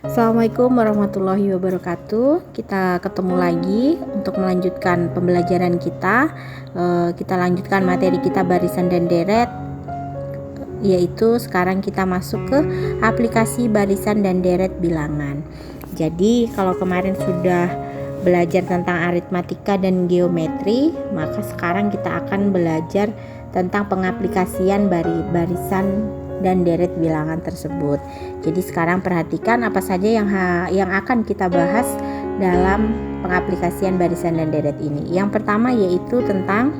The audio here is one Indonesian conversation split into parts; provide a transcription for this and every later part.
Assalamualaikum warahmatullahi wabarakatuh. Kita ketemu lagi untuk melanjutkan pembelajaran kita. Kita lanjutkan materi kita barisan dan deret, yaitu sekarang kita masuk ke aplikasi barisan dan deret bilangan. Jadi kalau kemarin sudah belajar tentang aritmatika dan geometri, maka sekarang kita akan belajar tentang pengaplikasian barisan dan deret bilangan tersebut. Jadi sekarang perhatikan apa saja yang akan kita bahas dalam pengaplikasian barisan dan deret ini. Yang pertama yaitu tentang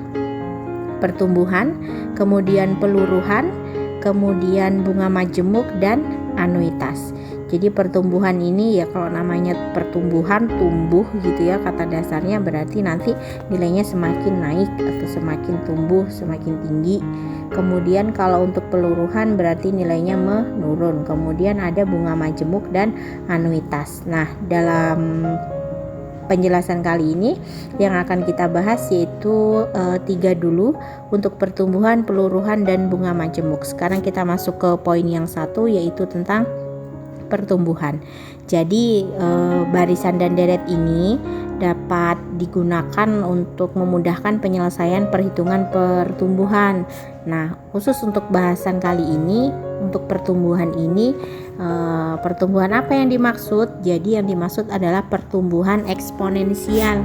pertumbuhan, kemudian peluruhan, kemudian bunga majemuk dan anuitas. Jadi pertumbuhan ini ya, kalau namanya pertumbuhan, tumbuh gitu ya, kata dasarnya berarti nanti nilainya semakin naik atau semakin tumbuh, semakin tinggi. Kemudian kalau untuk peluruhan berarti nilainya menurun. Kemudian ada bunga majemuk dan anuitas. Nah, dalam penjelasan kali ini yang akan kita bahas yaitu 3 dulu untuk pertumbuhan, peluruhan dan bunga majemuk. Sekarang kita masuk ke poin yang 1 yaitu tentang pertumbuhan. Jadi barisan dan deret ini dapat digunakan untuk memudahkan penyelesaian perhitungan pertumbuhan. Nah, khusus untuk bahasan kali ini, untuk pertumbuhan ini, pertumbuhan apa yang dimaksud? Jadi yang dimaksud adalah pertumbuhan eksponensial.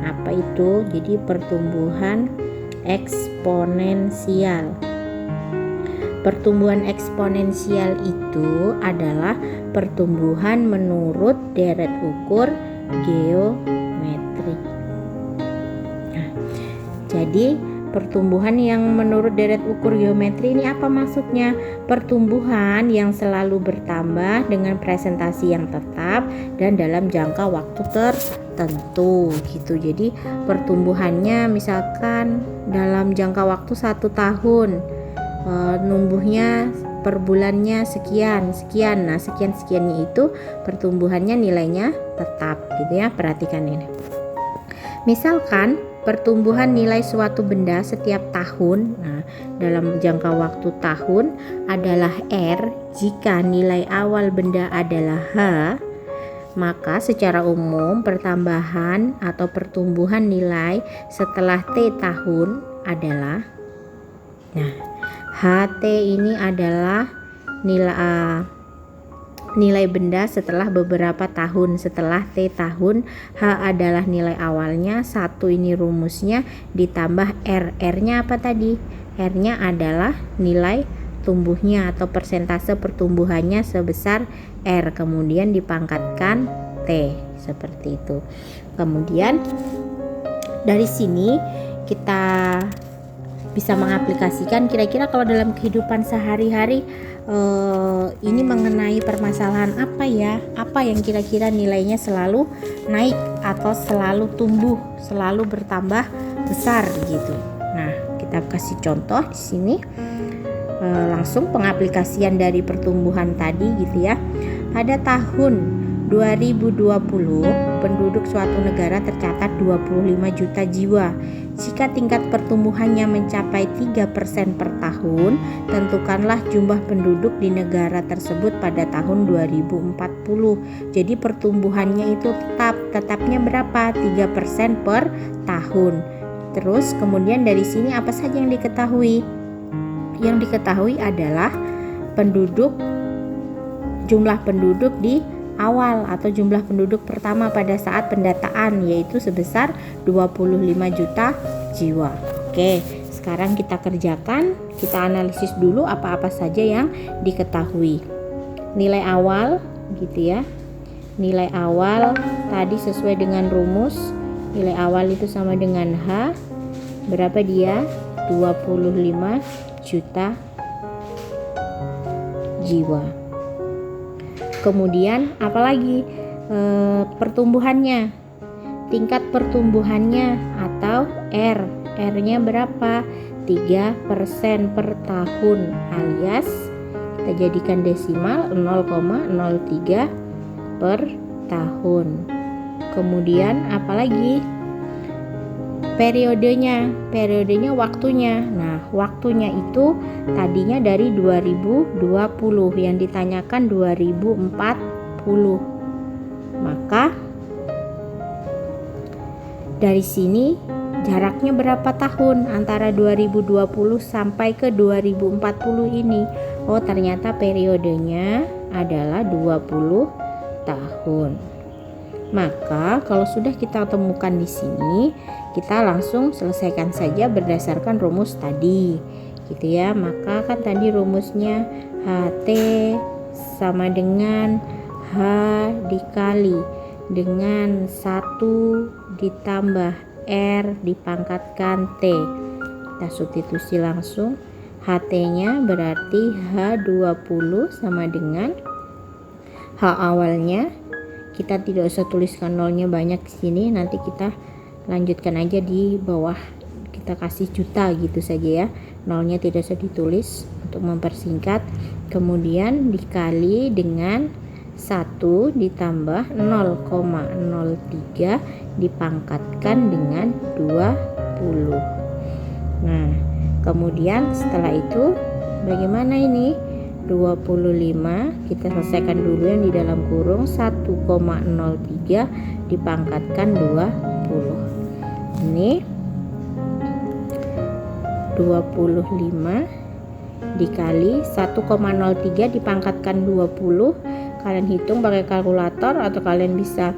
Apa itu? Jadi pertumbuhan eksponensial. Pertumbuhan eksponensial itu adalah pertumbuhan menurut deret ukur geometri. Nah, jadi pertumbuhan yang menurut deret ukur geometri ini apa maksudnya? Pertumbuhan yang selalu bertambah dengan presentasi yang tetap dan dalam jangka waktu tertentu gitu. Jadi pertumbuhannya misalkan dalam jangka waktu 1 tahun, numbuhnya per bulannya sekian. Nah, sekiannya itu pertumbuhannya nilainya tetap gitu ya. Perhatikan ini. Misalkan pertumbuhan nilai suatu benda setiap tahun, nah dalam jangka waktu tahun adalah R. Jika nilai awal benda adalah H, maka secara umum pertambahan atau pertumbuhan nilai setelah T tahun adalah, nah HT ini adalah nilai benda setelah beberapa tahun. Setelah T tahun, H adalah nilai awalnya, 1 ini rumusnya, ditambah R. R-nya apa tadi? R-nya adalah nilai tumbuhnya atau persentase pertumbuhannya sebesar R, kemudian dipangkatkan T, seperti itu. Kemudian dari sini kita bisa mengaplikasikan kira-kira kalau dalam kehidupan sehari-hari ini mengenai permasalahan apa ya, apa yang kira-kira nilainya selalu naik atau selalu tumbuh, selalu bertambah besar gitu. Nah, kita kasih contoh di sini, langsung pengaplikasian dari pertumbuhan tadi gitu ya. Pada tahun 2020 penduduk suatu negara tercatat 25 juta jiwa. Jika tingkat pertumbuhannya mencapai 3% per tahun, tentukanlah jumlah penduduk di negara tersebut pada tahun 2040. Jadi pertumbuhannya itu tetapnya berapa? 3% per tahun. Terus kemudian dari sini apa saja yang diketahui? Yang diketahui adalah jumlah penduduk di awal atau jumlah penduduk pertama pada saat pendataan, yaitu sebesar 25 juta jiwa. Oke, sekarang kita kerjakan, kita analisis dulu apa-apa saja yang diketahui. Nilai awal gitu ya. Nilai awal tadi sesuai dengan rumus, nilai awal itu sama dengan H. Berapa dia? 25 juta jiwa. Kemudian apalagi pertumbuhannya, tingkat pertumbuhannya atau R. R-nya berapa? 3% per tahun, alias kita jadikan desimal 0,03 per tahun. Kemudian apalagi? Periodenya waktunya. Nah, waktunya itu tadinya dari 2020, yang ditanyakan 2040. Maka dari sini jaraknya berapa tahun antara 2020 sampai ke 2040 ini? Oh, ternyata periodenya adalah 20 tahun. Maka kalau sudah kita temukan di sini, kita langsung selesaikan saja berdasarkan rumus tadi, gitu ya. Maka kan tadi rumusnya HT sama dengan H dikali dengan 1 ditambah R dipangkatkan T. Kita substitusi langsung. HT-nya berarti H20 sama dengan H awalnya. Kita tidak usah tuliskan nolnya banyak di sini, nanti kita lanjutkan aja di bawah. Kita kasih juta gitu saja ya. Nolnya tidak usah ditulis untuk mempersingkat. Kemudian dikali dengan 1 ditambah 0,03 dipangkatkan dengan 20. Nah, kemudian setelah itu bagaimana ini? 25 kita selesaikan dulu yang di dalam kurung. 1,03 dipangkatkan 20. Ini 25 dikali 1,03 dipangkatkan 20. Kalian hitung pakai kalkulator atau kalian bisa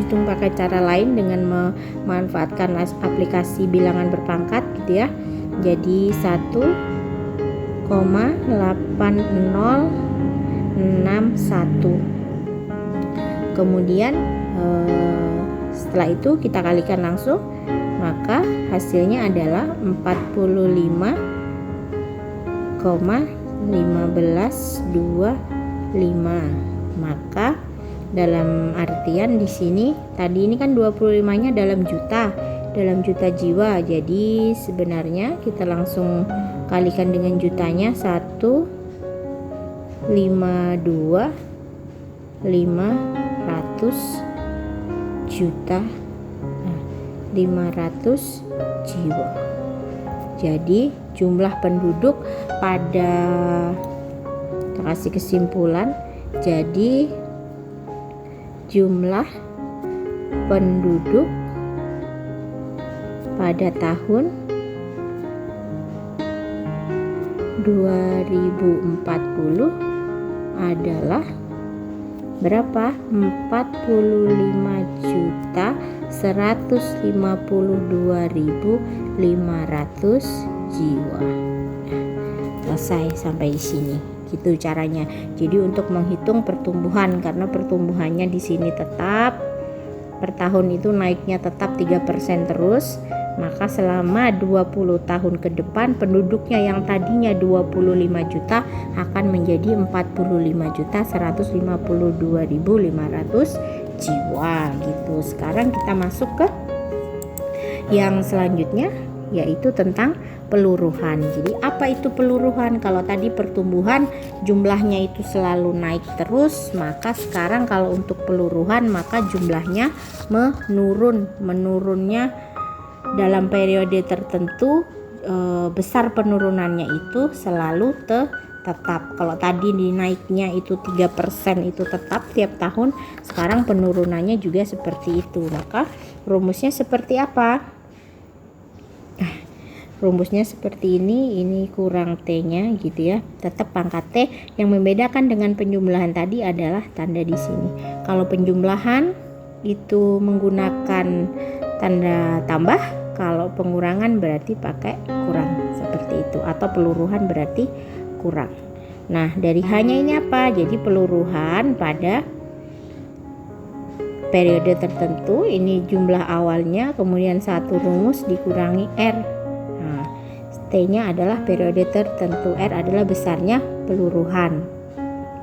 hitung pakai cara lain dengan memanfaatkan aplikasi bilangan berpangkat gitu ya. Jadi 1,8061. Kemudian setelah itu kita kalikan langsung, maka hasilnya adalah 45,1525. Maka dalam artian di sini tadi ini kan 25-nya dalam juta jiwa. Jadi sebenarnya kita langsung kalikan dengan jutanya 152.500 juta 500 jiwa. Jadi jumlah penduduk pada, kita kasih kesimpulan, jadi jumlah penduduk pada tahun 2040 adalah berapa? 45.152.500 jiwa. Selesai sampai di sini. Gitu caranya. Jadi untuk menghitung pertumbuhan, karena pertumbuhannya di sini tetap per tahun itu naiknya tetap 3% terus, maka selama 20 tahun ke depan penduduknya yang tadinya 25 juta akan menjadi 45.152.500 jiwa gitu. Sekarang kita masuk ke yang selanjutnya, yaitu tentang peluruhan. Jadi apa itu peluruhan? Kalau tadi pertumbuhan jumlahnya itu selalu naik terus, maka sekarang kalau untuk peluruhan maka jumlahnya menurunnya dalam periode tertentu. Besar penurunannya itu selalu tetap. Kalau tadi dinaiknya itu 3% itu tetap tiap tahun, sekarang penurunannya juga seperti itu. Maka rumusnya seperti apa? Rumusnya seperti ini kurang T-nya gitu ya. Tetap pangkat T. Yang membedakan dengan penjumlahan tadi adalah tanda di sini. Kalau penjumlahan itu menggunakan tanda tambah, kalau pengurangan berarti pakai kurang seperti itu, atau peluruhan berarti kurang. Nah, dari hanya ini apa? Jadi peluruhan pada periode tertentu, ini jumlah awalnya, kemudian satu rumus dikurangi R. Nah, T-nya adalah periode tertentu, R adalah besarnya peluruhan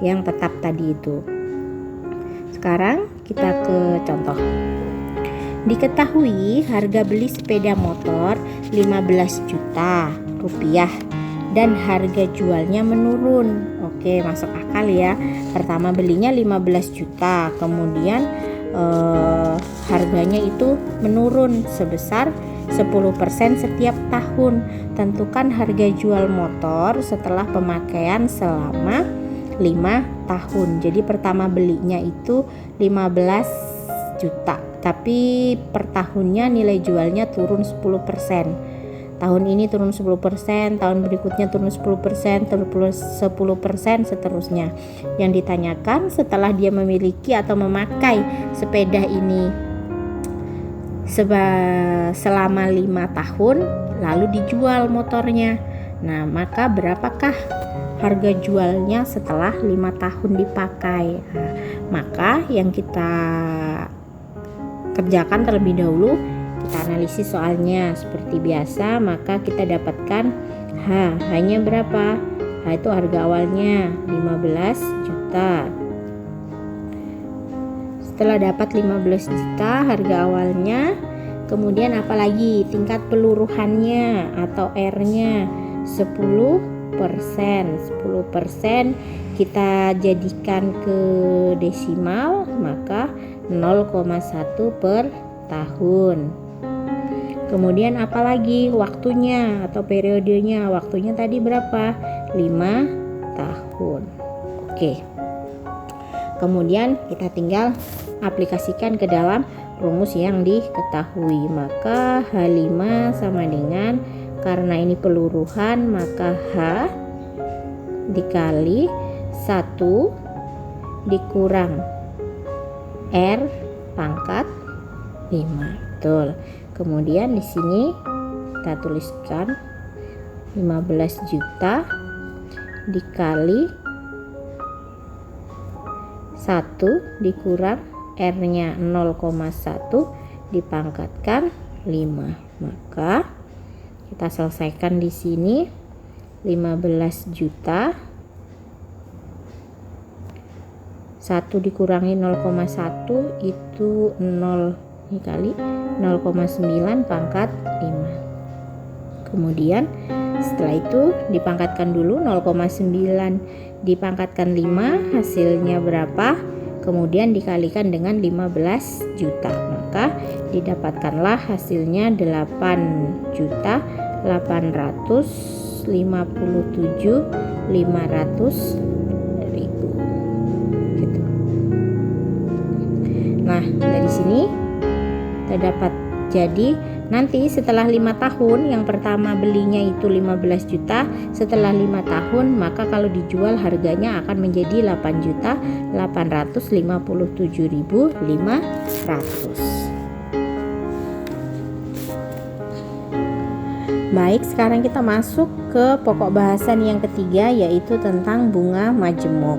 yang tetap tadi itu. Sekarang kita ke contoh. Diketahui harga beli sepeda motor 15 juta rupiah dan harga jualnya menurun. Oke, masuk akal ya. Pertama belinya 15 juta, kemudian harganya itu menurun sebesar 10% setiap tahun. Tentukan harga jual motor setelah pemakaian selama tahun. Jadi pertama belinya itu 15 juta, tapi per tahunnya nilai jualnya turun 10%. Tahun ini turun 10%, tahun berikutnya turun 10%, terus 10%, seterusnya. Yang ditanyakan setelah dia memiliki atau memakai sepeda ini selama 5 tahun, lalu dijual motornya. Nah, maka berapakah harga jualnya setelah 5 tahun dipakai? Nah, maka yang kita kerjakan terlebih dahulu, kita analisis soalnya seperti biasa. Maka kita dapatkan hanya berapa? Itu harga awalnya 15 juta. Setelah dapat 15 juta harga awalnya, kemudian apalagi tingkat peluruhannya atau R-nya 10%. 10% kita jadikan ke desimal, maka 0,1 per tahun. Kemudian apalagi waktunya atau periodenya, waktunya tadi berapa? 5 tahun. Oke. Kemudian kita tinggal aplikasikan ke dalam rumus yang diketahui. Maka H5 sama dengan, karena ini peluruhan, maka H dikali 1 dikurang R pangkat 5. Betul. Kemudian di sini kita tuliskan 15 juta dikali 1 dikurang R-nya 0,1 dipangkatkan 5. Maka kita selesaikan di sini 15 juta 1 dikurangi 0,1 itu 0 dikali 0,9 pangkat 5. Kemudian setelah itu dipangkatkan dulu 0,9 dipangkatkan 5, hasilnya berapa? Kemudian dikalikan dengan 15 juta. Maka didapatkanlah hasilnya 8.857.500.000 gitu. Nah, dari sini terdapat, jadi nanti setelah 5 tahun, yang pertama belinya itu 15 juta, setelah 5 tahun maka kalau dijual harganya akan menjadi 8.857.500. Baik, sekarang kita masuk ke pokok bahasan yang ketiga, yaitu tentang bunga majemuk.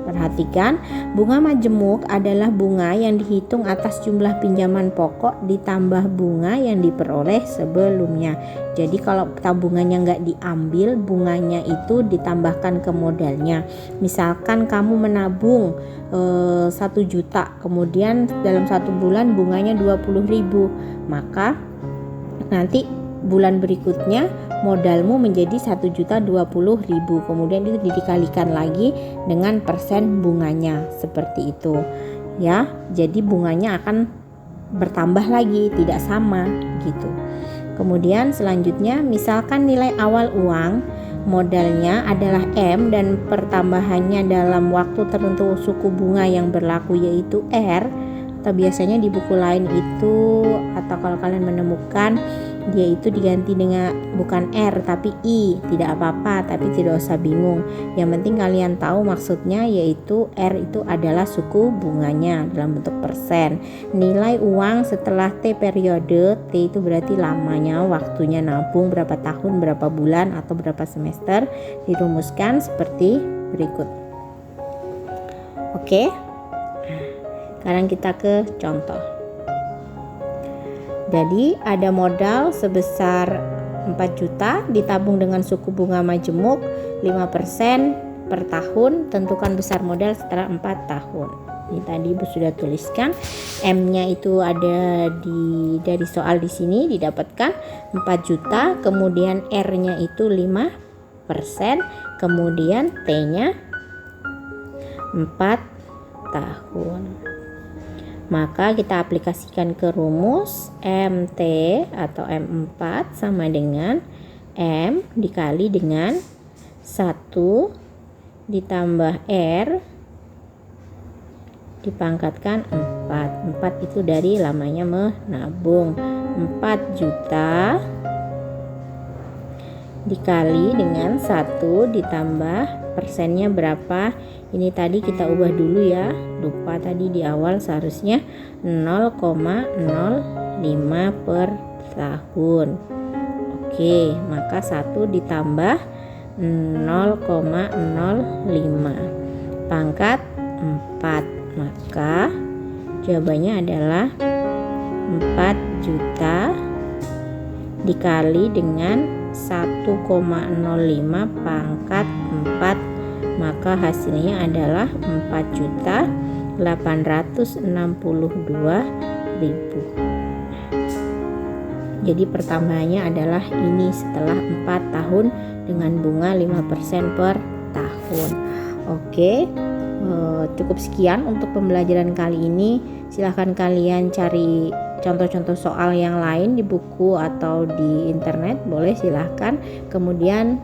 Perhatikan, bunga majemuk adalah bunga yang dihitung atas jumlah pinjaman pokok ditambah bunga yang diperoleh sebelumnya. Jadi kalau tabungannya nggak diambil, bunganya itu ditambahkan ke modalnya. Misalkan kamu menabung 1 juta, kemudian dalam 1 bulan bunganya 20.000, maka nanti bulan berikutnya modalmu menjadi 1.020.000, kemudian itu dikalikan lagi dengan persen bunganya, seperti itu ya. Jadi bunganya akan bertambah lagi, tidak sama gitu. Kemudian selanjutnya, misalkan nilai awal uang modalnya adalah M dan pertambahannya dalam waktu tertentu suku bunga yang berlaku yaitu R, atau biasanya di buku lain itu, atau kalau kalian menemukan dia itu diganti dengan bukan R tapi I, tidak apa-apa, tapi tidak usah bingung. Yang penting kalian tahu maksudnya, yaitu R itu adalah suku bunganya dalam bentuk persen. Nilai uang setelah T periode, T itu berarti lamanya, waktunya nabung berapa tahun, berapa bulan, atau berapa semester, dirumuskan seperti berikut. Oke, sekarang kita ke contoh. Jadi ada modal sebesar 4 juta ditabung dengan suku bunga majemuk 5% per tahun. Tentukan besar modal setelah 4 tahun. Ini tadi Ibu sudah tuliskan. M-nya itu ada dari soal di sini didapatkan 4 juta, kemudian R-nya itu 5%, kemudian T-nya 4 tahun. Maka kita aplikasikan ke rumus MT atau M4 sama dengan M dikali dengan 1 ditambah R dipangkatkan 4. 4 itu dari lamanya menabung. 4 juta dikali dengan 1 ditambah persennya berapa. Ini tadi kita ubah dulu ya, lupa tadi di awal seharusnya 0,05 per tahun. Oke, maka 1 ditambah 0,05 pangkat 4, maka jawabannya adalah 4 juta dikali dengan 1,05 pangkat 4, maka hasilnya adalah 4.862.000. Jadi pertambahannya adalah ini setelah 4 tahun dengan bunga 5% per tahun. Oke, cukup sekian untuk pembelajaran kali ini. Silahkan kalian cari contoh-contoh soal yang lain di buku atau di internet, boleh silahkan. Kemudian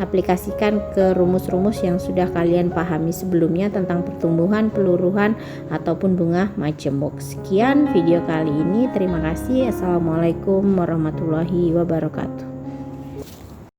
aplikasikan ke rumus-rumus yang sudah kalian pahami sebelumnya tentang pertumbuhan, peluruhan, ataupun bunga majemuk. Sekian video kali ini. Terima kasih. Assalamualaikum warahmatullahi wabarakatuh.